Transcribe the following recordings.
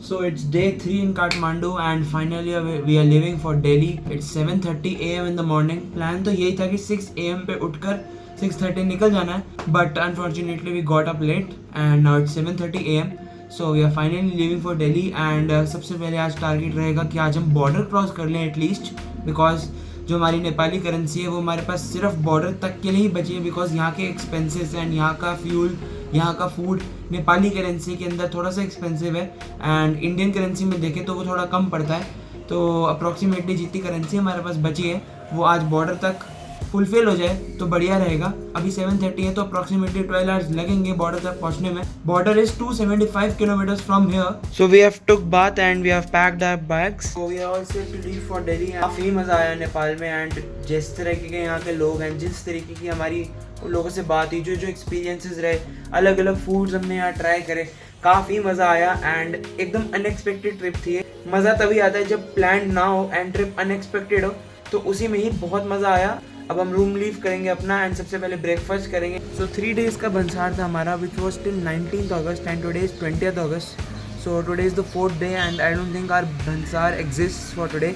So it's day 3 in Kathmandu and finally we are leaving for Delhi. It's 7:30 a.m. in the morning. Plan तो यही था कि 6 a.m. पे उठकर 6:30 निकल जाना है, but unfortunately we got up late and now it's 7:30 a.m. So we are finally leaving for Delhi and सबसे पहले आज टारगेट रहेगा कि आज हम बॉर्डर क्रॉस कर लें एटलीस्ट, बिकॉज जो हमारी नेपाली करेंसी है वो हमारे पास सिर्फ बॉर्डर तक के लिए ही बची है, बिकॉज यहाँ के एक्सपेंसेस एंड यहाँ का फ्यूल, यहाँ का फूड नेपाली करेंसी के अंदर थोड़ा सा एक्सपेंसिव है एंड इंडियन करेंसी में देखें तो वो थोड़ा कम पड़ता है। तो अप्रॉक्सीमेटली जितनी करेंसी हमारे पास बची है वो आज बॉर्डर तक फुलफिल हो जाए तो बढ़िया रहेगा। अभी 7:30 है तो अप्रॉक्सीमेटली 12 आवर्स लगेंगे बॉर्डर तक पहुंचने में। Border is 275 kilometres from here. So we have took bath and we have packed our bags. So we are all set to leave for Delhi. काफ़ी मज़ा आया नेपाल में एंड जिस तरीके के यहाँ के लोग हैं, जिस तरीके की हमारी लोगों से बात हुई, जो एक्सपीरियंसेस रहे, अलग अलग फूड्स हमने यहाँ ट्राई करे, काफ़ी मज़ा आया एंड एकदम अनएक्सपेक्टेड ट्रिप थी। मज़ा तभी आता है जब प्लान ना हो एंड ट्रिप अनएक्सपेक्टेड हो, तो उसी में ही बहुत मज़ा आया। अब हम रूम लीव करेंगे अपना एंड सबसे पहले ब्रेकफास्ट करेंगे। सो 3 days का भंसार था हमारा, which was till 19th August and today is 20th August। So today is the 4th day and I don't think our भंसार एग्जिस्ट फॉर टुडे।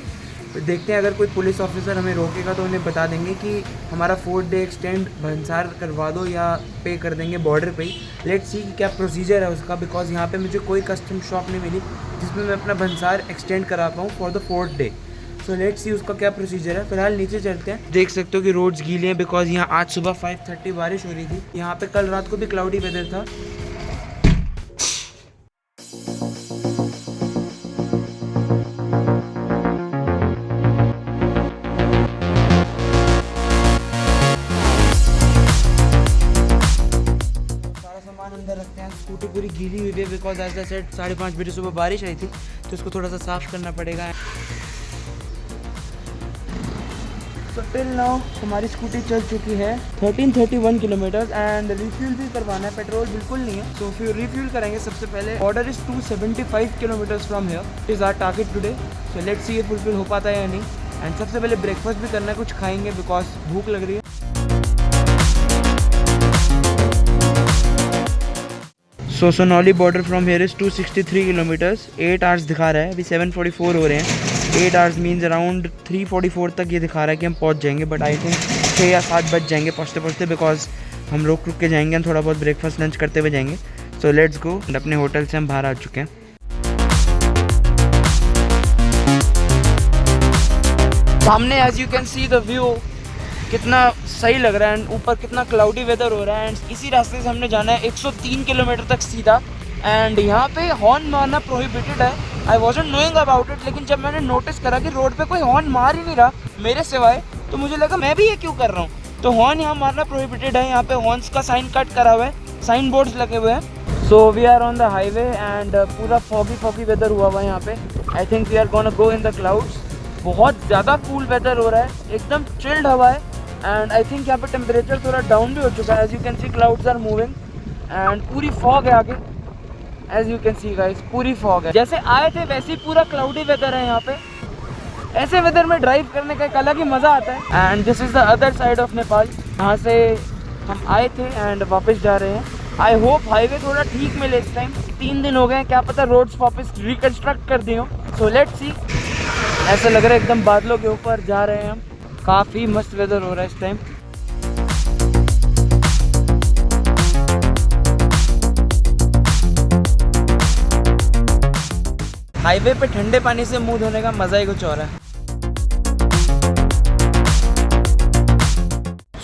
देखते हैं अगर कोई पुलिस ऑफिसर हमें रोकेगा तो उन्हें बता देंगे कि हमारा 4th day एक्सटेंड भंसार करवा दो या पे कर देंगे बॉर्डर पे ही। लेट्स सी क्या प्रोसीजर है उसका, बिकॉज यहाँ पे मुझे कोई कस्टम शॉप नहीं मिली जिसमें मैं अपना भंसार एक्सटेंड करा पाऊँ for the 4th day। So let's सी उसका क्या प्रोसीजर है। फिलहाल नीचे चलते हैं। देख सकते हो कि रोड्स गीले हैं बिकॉज यहाँ आज सुबह 5:30 बारिश हो रही थी। यहाँ पे कल रात को भी क्लाउडी वेदर था। सारा सामान अंदर रखते हैं। स्कूटी पूरी गीली हुई है बिकॉज एज आई सेड 5:30 बजे सुबह बारिश आई थी, तो उसको थोड़ा सा साफ करना पड़ेगा। तो टिल नाउ हमारी स्कूटी चल चुकी है 1331 किलोमीटर एंड रिफ्यूल भी करवाना है, पेट्रोल बिल्कुल नहीं है। तो फिर रिफ्यूल करेंगे सबसे पहले। Border is 275 kilometre from here, it is our target today. So let's see ये फुलफिल हो पाता है या नहीं। एंड सबसे पहले ब्रेकफास्ट भी करना है, कुछ खाएंगे बिकॉज भूख लग रही है। So Sonauli border from here is 263 kilometres, 8 hours दिखा रहा है। अभी 7:44 हो रहे हैं। 8 आवर्स मीन्स अराउंड 3:44 तक ये दिखा रहा है कि हम पहुंच जाएंगे, बट आई थिंक 6 या 7 बज जाएंगे पहुंचते पहुंचते, बिकॉज हम रुक के जाएंगे, हम थोड़ा बहुत ब्रेकफास्ट लंच करते हुए जाएंगे। So let's go. अपने होटल से हम बाहर आ चुके हैं। सामने as you can see the view कितना सही लग रहा है एंड ऊपर कितना क्लाउडी वेदर हो रहा है। एंड इसी रास्ते से हमने जाना है 103 किलोमीटर तक सीधा। एंड यहाँ पे हॉर्न मारना प्रोहिबिटेड है। आई वॉजंट नोइंग अबाउट इट, लेकिन जब मैंने नोटिस करा कि रोड पे कोई हॉर्न मार ही नहीं रहा मेरे सिवाय, तो मुझे लगा मैं भी ये क्यों कर रहा हूँ। तो हॉर्न यहाँ मारना प्रोहिबिटेड है। यहाँ पे हॉर्न्स का साइन कट करा हुआ है, साइन बोर्ड्स लगे हुए हैं। So we are on the highway and पूरा फॉगी वेदर हुआ हुआ है यहाँ पे। I think we are gonna go in the clouds. बहुत ज़्यादा कूल वेदर हो रहा है, एकदम चिल्ड हवा है। एंड आई थिंक यहाँ पे टेम्परेचर थोड़ा डाउन भी हो चुका है। As you can see clouds are moving and पूरी फॉग है आगे। As you can see guys पूरी फॉग है। जैसे आए थे वैसे ही पूरा क्लाउडी वेदर है यहाँ पे। ऐसे वेदर में ड्राइव करने का एक अलग ही मज़ा आता है। And this is the other side of Nepal, जहाँ से हम आए थे एंड वापस जा रहे हैं। आई होप हाईवे थोड़ा ठीक मिले इस टाइम। 3 दिन हो गए हैं, क्या पता रोड्स वापस रिकन्स्ट्रक्ट कर दिए हो। सो लेट्स सी। ऐसा लग रहा है एकदम बादलों के ऊपर जा रहे हैं हम। काफ़ी मस्त वेदर हो रहा है इस टाइम। हाईवे पे ठंडे पानी से मुंह धोने का मज़ा ही कुछ और है।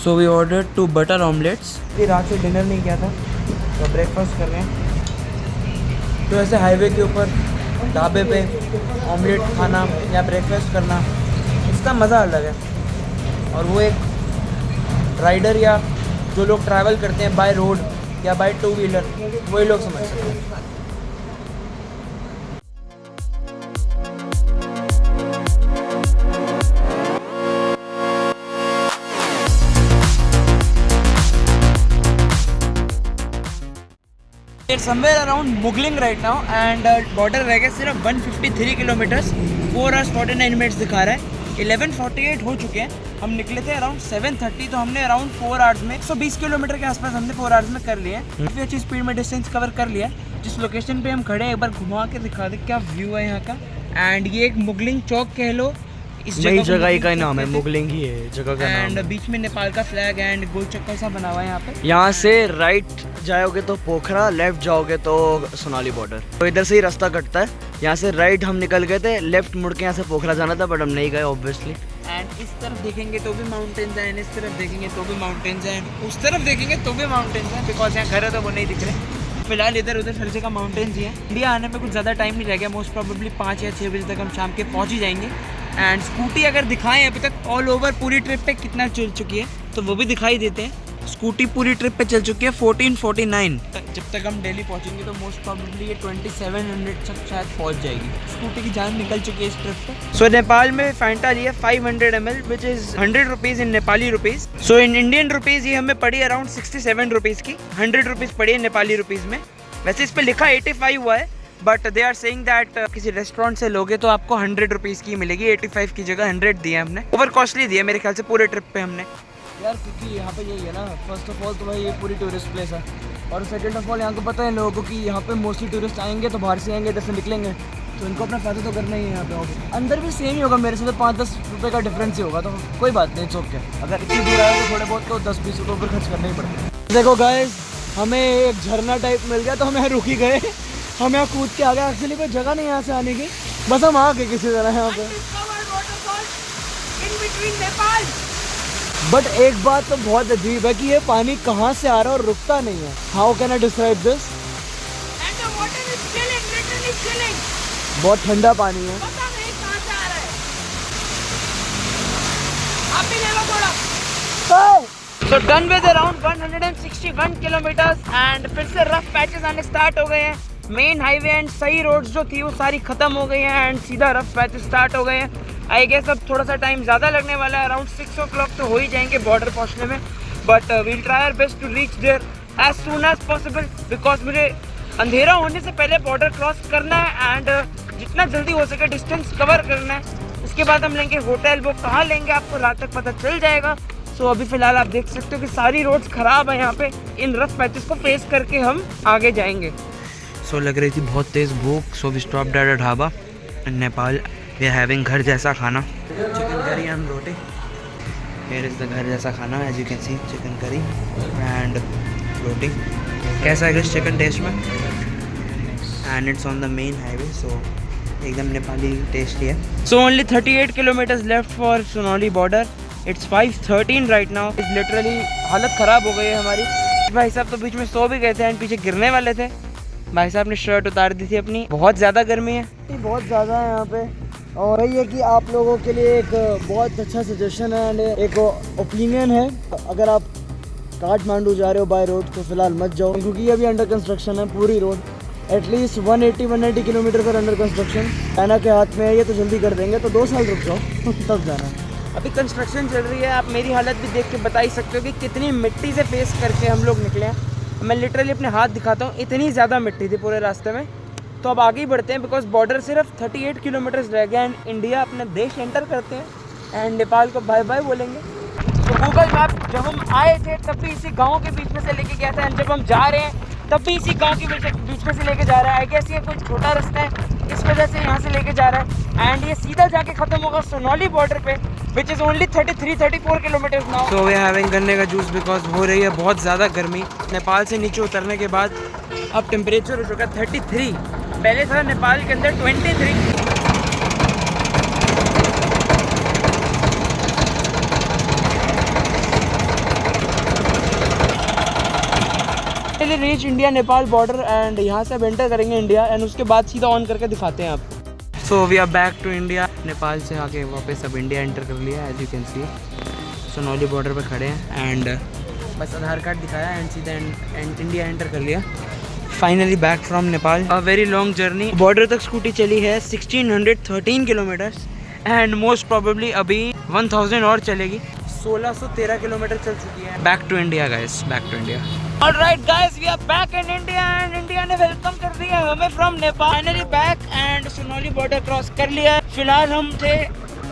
So we order 2 butter omelettes. फिर रात से डिनर नहीं किया था तो ब्रेकफास्ट कर रहे हैं। तो ऐसे हाईवे के ऊपर ढाबे पे ऑमलेट खाना या ब्रेकफास्ट करना, इसका मज़ा अलग है। और वो एक राइडर या जो लोग ट्रैवल करते हैं बाय रोड या बाय 2 व्हीलर, वही लोग समझ सकते हैं। Somewhere around Mugling right now and border रह गया सिर्फ 153 किलोमीटर्स, 4 hours 49 minutes दिखा रहा है। 11:48 हो चुके हैं। हम निकले थे अराउंड 7:30, तो हमने अराउंड 4 आवर्स में 120 किलोमीटर के आसपास हमने 4 आवर्स में कर लिए हैं। काफ़ी अच्छी स्पीड में डिस्टेंस कवर कर लिया। जिस लोकेशन पे हम खड़े हैं एक बार घुमा के दिखा दे क्या व्यू है यहाँ का। एंड ये एक मुगलिंग चौक कह लो, इस जगह का नाम है मुगलिंग ही है जगह का नाम। एंड बीच में नेपाल का फ्लैग एंड गोल चक्कर सा बना हुआ है यहाँ पे। यहाँ से राइट जाओगे तो पोखरा, लेफ्ट जाओगे तो सोनाली बॉर्डर। तो इधर से ही रास्ता कटता है। यहाँ से राइट हम निकल गए थे, लेफ्ट मुड़ के यहाँ से पोखरा जाना था बट हम नहीं गए ऑब्वियसली। एंड इस तरफ देखेंगे तो भी माउंटेन्स हैं, इस तरफ देखेंगे तो भी माउंटेन्स हैं, उस तरफ देखेंगे तो भी माउंटेन्स हैं। बिकॉज यहाँ घर है तो वो नहीं दिख रहे। फिलहाल इधर उधर हर जगह माउंटेन्स ही हैं। इंडिया आने में कुछ ज़्यादा टाइम नहीं रह गया। मोस्ट प्रोबेबली 5 या 6 बजे तक हम शाम के पहुँच ही जाएंगे। एंड स्कूटी अगर दिखाएं अभी तक ऑल ओवर पूरी ट्रिप पे कितना चल चुकी है तो वो भी दिखाई देते हैं। स्कूटी पूरी ट्रिप पे चल चुकी है 1449। जब तक हम दिल्ली पहुंचेंगे तो मोस्ट प्रोबेबली ये 2700 तक शायद पहुंच जाएगी। स्कूटी की जान निकल चुकी है इस ट्रिप पे। सो नेपाल में फैंटा ली है 500 ml which is 100 rupees in Nepali rupees. So in Indian rupees ये हमें पड़ी अराउंड 67 रुपीज़ की। 100 रुपीज़ पड़ी है नेपाली रुपीज़ में। वैसे इस पर लिखा 85 हुआ है but they are saying that किसी रेस्टोरेंट से लोगे तो आपको 100 रुपीज़ की मिलेगी। 85 की जगह 100 दिया हमने। ओवर कॉस्टली दिया मेरे ख्याल से पूरे ट्रिप पे हमने यार, क्योंकि यहाँ पे यही है ना, फर्स्ट ऑफ ऑल तो भाई ये पूरी टूरिस्ट प्लेस है और सेकंड ऑफ ऑल यहाँ को पता है लोगों को कि यहाँ पे मोस्टली टूरिस्ट आएंगे तो बाहर से आएंगे, इधर से निकलेंगे तो इनको अपना फ़ायदा तो करना ही है। यहाँ पे अंदर भी सेम ही होगा मेरे से, तो 5-10 रुपये का डिफरेंस ही होगा, तो कोई बात नहीं, ओके। अगर इतनी दूर आए तो थोड़े बहुत तो 10-20 रुपये ऊपर खर्च करना ही पड़ता है। देखो गाइस, हमें एक झरना टाइप मिल गया तो हम यहाँ रुक ही गए। हम यहाँ कूद के आ गए। एक्चुअली कोई जगह नहीं यहाँ से आने की, बस हम आ गए किसी तरह यहाँ पे। बट एक बात तो बहुत अजीब है कि ये पानी कहाँ से आ रहा है और रुकता नहीं है। How can I describe this? बहुत ठंडा पानी है। पता नहीं कहाँ से आ रहा है। आप भी ले लो थोड़ा। So done with around 161 kilometers and फिर से रफ पैचेस आने स्टार्ट हो गए हैं। मेन हाईवे एंड सही रोड्स जो थी वो सारी खत्म हो गई हैं एंड सीधा रफ पैचेस स्टार्ट हो गए हैं। आई गेस अब थोड़ा सा टाइम ज़्यादा लगने वाला है, अराउंड 6 o'clock तो हो ही जाएंगे बॉर्डर पहुंचने में। But we'll try our best to reach there as soon as possible because मुझे अंधेरा होने से पहले बॉर्डर क्रॉस करना है एंड जितना जल्दी हो सके डिस्टेंस कवर करना है। उसके बाद हम लेंगे होटल। वो कहाँ लेंगे आपको रात तक पता चल जाएगा। सो अभी फ़िलहाल आप देख सकते हो कि सारी रोड्स ख़राब है यहाँ पे। इन रफ पैचेस को फेस करके हम आगे जाएंगे। सो लग रही थी बहुत तेज़ भूख। So we stopped at a dhaba in Nepal. We are having घर जैसा खाना, chicken curry and roti. Here is the घर जैसा खाना, as you can see, chicken curry and roti. कैसा है चिकन टेस्ट में? And it's on the main highway, so एकदम नेपाली टेस्टी है। So only 38 kilometres left for Sonali border. It's 5:13 right now. इस literally हालत ख़राब हो गई है हमारी। भाई साहब तो बीच में सो भी गए थे एंड पीछे गिरने वाले थे। भाई साहब ने शर्ट उतार दी थी अपनी। बहुत ज़्यादा गर्मी है, बहुत ज़्यादा है यहाँ पे। और यही है कि आप लोगों के लिए एक बहुत अच्छा सजेशन है एंड एक ओपिनियन है। अगर आप काठमांडू जा रहे हो बाय रोड तो फिलहाल मत जाओ, क्योंकि अभी अंडर कंस्ट्रक्शन है पूरी रोड। एटलीस्ट 180-190 किलोमीटर पर अंडर कंस्ट्रक्शन। चाइना के हाथ में है ये, तो जल्दी कर देंगे, तो 2 साल रुक जाओ तब जाना। अभी कंस्ट्रक्शन चल रही है। आप मेरी हालत भी देख के बता ही सकते हो कि कितनी मिट्टी से फेस करके हम लोग निकले हैं। मैं लिटरली अपने हाथ दिखाता हूँ, इतनी ज़्यादा मिट्टी थी पूरे रास्ते में। तो अब आगे ही बढ़ते हैं बिकॉज बॉर्डर सिर्फ 38 किलोमीटर्स रह गया एंड इंडिया अपने देश एंटर करते हैं एंड नेपाल को बाय बाय बोलेंगे। तो गूगल मैप जब हम आए थे तब भी इसी गाँव के बीच में से लेके गया था एंड जब हम जा रहे हैं तब भी इसी गांव के बीच में से लेके जा रहा है। आई गेस ये कोई छोटा रास्ता है, इस वजह से यहाँ से लेके जा रहा है एंड ये सीधा जाके खत्म होगा सोनाली बॉर्डर पे, which is only 33-34 kilometres now. So we are having गन्ने का जूस बिकॉज हो रही है बहुत ज़्यादा गर्मी। नेपाल से नीचे उतरने के बाद अब टेम्परेचर हो चुका 33, पहले था नेपाल के अंदर 23। Reach India Nepal border and यहाँ से अब एंटर करेंगे इंडिया एंड उसके बाद सीधा ऑन करके दिखाते हैं आपको। So we are back to India. Nepal से आके वापस अब इंडिया एंटर कर लिया as you can see. Sonali border पे खड़े हैं एंड बस आधार कार्ड दिखाया एंड सीधा इंडिया एंटर कर लिया। Finally back from Nepal. A very long journey. Border तक स्कूटी चली है 1613 किलोमीटर्स एंड मोस्ट प्रोबेबली अभी 1000 और चलेगी। 1613 किलोमीटर चल चुकी है। Back to India guys, back to India. Alright guys, we are back in India and India ने वेलकम कर दिया हमें from Nepal. Finally back and Sonali border cross कर लिया। फिलहाल हम थे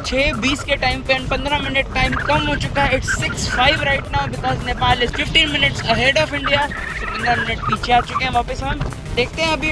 6:20 के टाइम पे 15 मिनट टाइम कम हो चुका है। It's 6:05 right now because Nepal is 15 minutes ahead of India. तो 15 मिनट पीछे आ चुके हैं वापस हम। देखते हैं अभी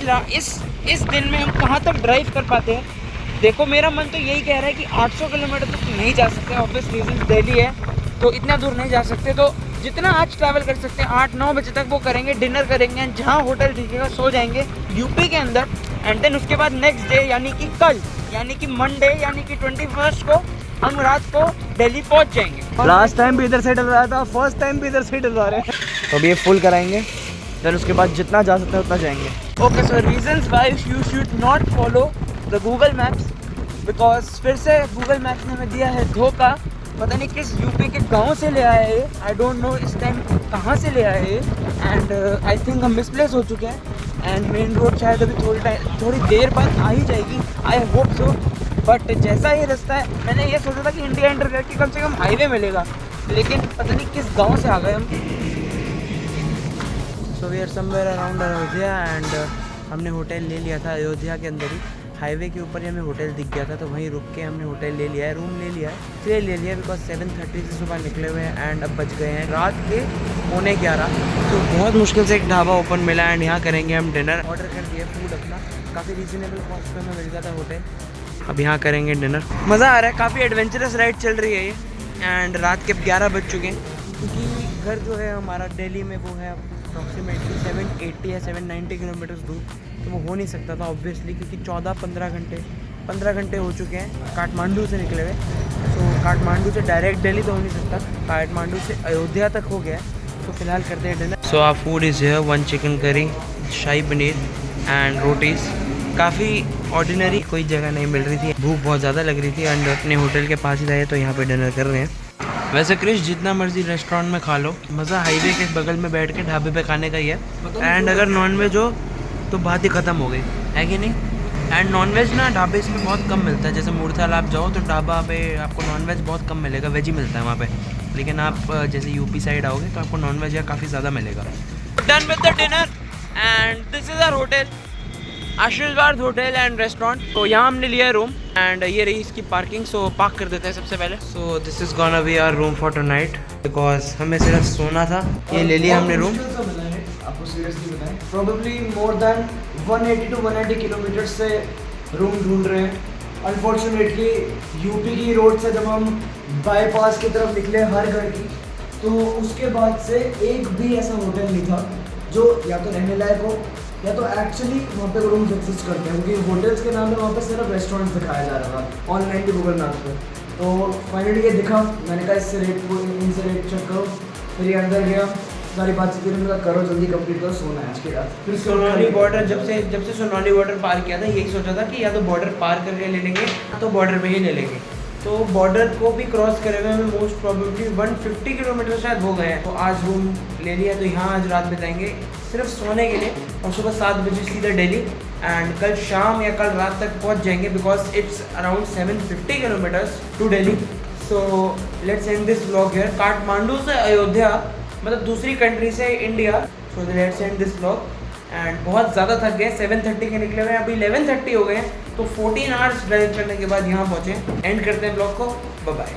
इस दिन में हम कहाँ तक ड्राइव कर पाते हैं। देखो मेरा मन तो यही कह रहा है कि 800 किलोमीटर तक नहीं जा सकते, ऑब्वियस रीजन दिल्ली है तो इतना दूर नहीं जा सकते। तो जितना आज ट्रैवल कर सकते हैं 8-9 बजे तक वो करेंगे, डिनर करेंगे, जहाँ होटल दिखेगा सो जाएंगे यूपी के अंदर। एंड देन उसके बाद नेक्स्ट डे यानी कि कल, यानी कि मंडे, यानी कि 21 को हम रात को दिल्ली पहुँच जाएंगे। लास्ट टाइम भी इधर से डल रहा था, फर्स्ट टाइम भी इधर से डल रहा है। तो अभी ये फुल कराएंगे, देन उसके बाद जितना जा सकते हैं उतना जाएंगे। Okay so reasons why you should not follow the Google maps, because फिर से गूगल मैप्स ने हमें दिया है धोखा। पता नहीं किस यूपी के गांव से ले आए ये, आई डोंट नो इस टाइम कहाँ से ले आए ये। एंड आई थिंक हम मिसप्लेस हो चुके हैं एंड मेन रोड शायद अभी थोड़ी देर बाद आ ही जाएगी, आई होप सो। बट जैसा ये रास्ता है, मैंने ये सोचा था कि इंडिया एंटर करके कम से कम हाईवे मिलेगा, लेकिन पता नहीं किस गाँव से आ गए हम। So we are somewhere around Ayodhya and हमने होटल ले लिया था अयोध्या के अंदर ही। हाईवे के ऊपर ही हमें होटल दिख गया था तो वहीं रुक के हमने होटल ले लिया है, रूम ले लिया है, इसलिए ले लिया बिकॉज 7:30 से सुबह निकले हुए हैं एंड अब बज गए हैं रात के 11:15। तो बहुत मुश्किल से एक ढाबा ओपन मिला एंड यहाँ करेंगे हम डिनर। ऑर्डर कर दिया फूड अपना, काफ़ी रीजनेबल कॉस्ट पे हमें मिल गया था होटल। अब यहाँ करेंगे डिनर। मज़ा आ रहा है, काफ़ी एडवेंचरस राइड चल रही है ये। एंड रात के 11 बज चुके हैं क्योंकि घर जो है हमारा दिल्ली में वो है अप्रॉक्सीमेटली 780 या 790 किलोमीटर्स दूर। तो वो हो नहीं सकता था ऑब्वियसली, क्योंकि 15 घंटे हो चुके हैं काठमांडू से निकले हुए। तो काठमांडू से डायरेक्ट दिल्ली तो हो नहीं सकता, काठमांडू से अयोध्या तक हो गया। तो फिलहाल करते हैं dinner. So our food is here, 1 chicken curry, shahi paneer and rotis. काफ़ी ऑर्डिनरी, कोई जगह नहीं मिल रही थी, भूख बहुत ज़्यादा लग रही थी एंड अपने होटल के पास ही रहे तो यहाँ पे डिनर कर रहे हैं। वैसे क्रिश जितना मर्जी रेस्टोरेंट में खा लो, मज़ा हाईवे के बगल में बैठ के ढाबे पे खाने का ही है। एंड अगर नॉनवेज हो तो बात ही ख़त्म हो गई, है कि नहीं। एंड नॉनवेज ना ढाबे इसमें बहुत कम मिलता है। जैसे मूर्थल आप जाओ तो ढाबा पे आपको नॉनवेज बहुत कम मिलेगा, वेज ही मिलता है वहाँ पे। लेकिन आप जैसे यूपी साइड आओगे तो आपको नॉनवेज या काफ़ी ज़्यादा मिलेगा। Done with the dinner and this is our hotel, Ashirwad hotel and restaurant. तो यहाँ हमने लिया है रूम एंड ये रही इसकी पार्किंग। सो पार्क कर देते हैं सबसे पहले। So this is gonna be our room for tonight because हमें सिर्फ सोना था। ये ले लिया हमने रूम। आपको सीरियसली बताएं, probably more than 180 to 180 kilometre से रूम ढूंढ रहे हैं। अनफॉर्चुनेटली यूपी की रोड से जब हम बाईपास की तरफ निकले हर घर की, तो उसके बाद से एक भी ऐसा होटल नहीं था जो या तो रहने लायक हो या तो एक्चुअली वहाँ पे रूम्स एग्जिस्ट करते हैं, क्योंकि होटल्स के नाम पे वहाँ पे सिर्फ रेस्टोरेंट्स दिखाया जा रहा था ऑनलाइन के गूगल मैप्स पर। तो फाइनली ये दिखा, मैंने कहा इससे रेट को इनसे रेट चेक करो। फिर ये अंदर गया, सारी बातचीत करो, जल्दी कंप्लीट करो, सोना है आज के रात। फिर सोनाली बॉर्डर जब से सोनाली बॉर्डर पार किया था, यही सोचा था कि या तो बॉर्डर पार करके ले लेंगे तो बॉर्डर पे ही ले लेंगे। तो बॉर्डर को भी क्रॉस करे हुए हमें मोस्ट प्रॉबेबली 150 किलोमीटर शायद हो गए हैं। तो आज रूम ले लिया तो यहाँ आज रात बिताएंगे सिर्फ सोने के लिए और सुबह 7 बजे सीधा दिल्ली एंड कल शाम या कल रात तक पहुँच जाएंगे because it's around 750 kilometres to Delhi. So let's end this vlog here. Kathmandu से अयोध्या मतलब दूसरी कंट्री से India. So let's end this vlog and बहुत ज़्यादा थक गए, 7:30 के निकले हुए हैं, अभी 11:30 हो गए हैं। तो 14 आवर्स ड्राइव करने के बाद यहाँ पहुँचे। एंड करते हैं ब्लॉग को, बाय बाय।